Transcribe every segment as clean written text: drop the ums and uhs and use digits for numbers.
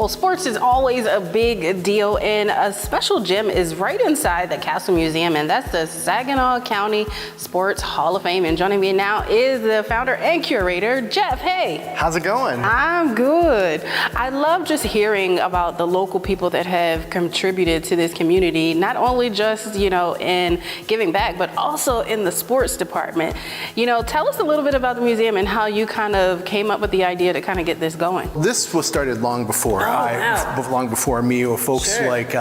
Well, sports is always a big deal, and a special gym is right inside the Castle Museum, and that's the Saginaw County Sports Hall of Fame. And joining me now is the founder and curator, Jeff. Hey. How's it going? I'm good. I love just hearing about the local people that have contributed to this community, not only just, in giving back, but also in the sports department. Tell us a little bit about the museum and how you kind of came up with the idea to kind of get this going. This was started long before. Long before me, or folks like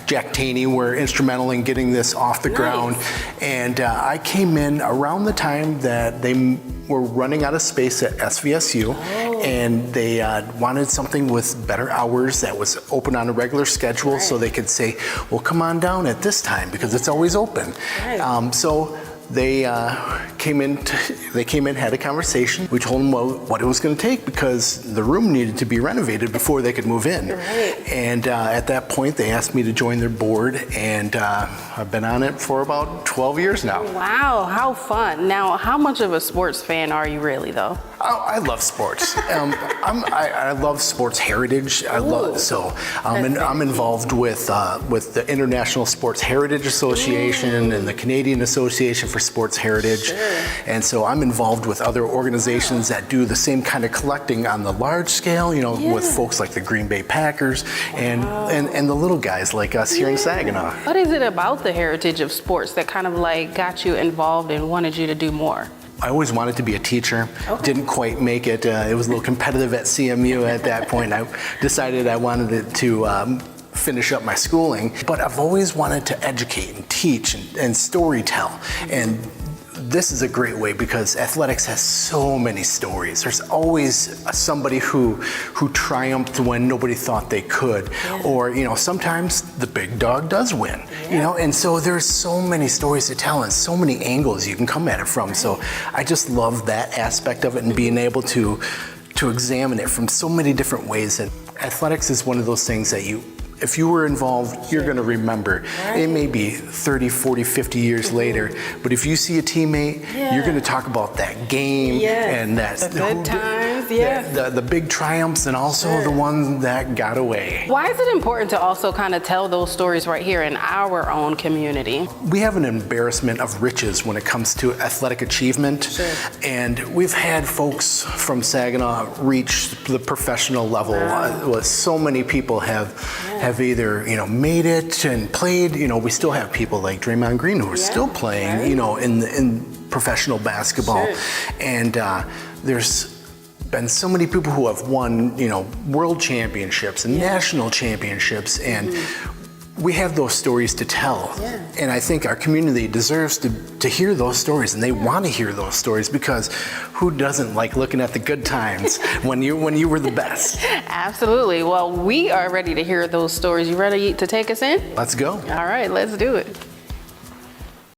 Jack Taney were instrumental in getting this off the ground. And I came in around the time that they were running out of space at SVSU, and they wanted something with better hours that was open on a regular schedule, so they could say, well, come on down at this time because it's always open. So they came in, had a conversation. We told them what it was going to take because the room needed to be renovated before they could move in. And at that point, they asked me to join their board, and I've been on it for about 12 years now. Wow, how fun. Now, how much of a sports fan are you really, though? Oh, I love sports. I love sports heritage. I'm involved with the International Sports Heritage Association and the Canadian Association for Sports Heritage. And so I'm involved with other organizations that do the same kind of collecting on the large scale, with folks like the Green Bay Packers and the little guys like us here in Saginaw. What is it about the heritage of sports that kind of got you involved and wanted you to do more? I always wanted to be a teacher. Didn't quite make it. It was a little competitive at CMU at that point. I decided I wanted to finish up my schooling, but I've always wanted to educate and teach and storytell. And this is a great way because athletics has so many stories. There's always somebody who triumphed when nobody thought they could, or sometimes the big dog does win. And so there's so many stories to tell and so many angles you can come at it from. So I just love that aspect of it and being able to examine it from so many different ways. And athletics is one of those things that if you were involved, you're going to remember. It may be 30, 40, 50 years later, but if you see a teammate, you're going to talk about that game and the good times, the big triumphs, and also the one that got away. Why is it important to also kind of tell those stories right here in our own community? We have an embarrassment of riches when it comes to athletic achievement, and we've had folks from Saginaw reach the professional level. So many people have either made it and played. We still have people like Draymond Green who are still playing in professional basketball, and there's been so many people who have won world championships and national championships, and we have those stories to tell. And I think our community deserves to hear those stories, and they want to hear those stories because who doesn't like looking at the good times when you were the best? Absolutely. Well, we are ready to hear those stories. You ready to take us in? Let's go. All right, let's do it.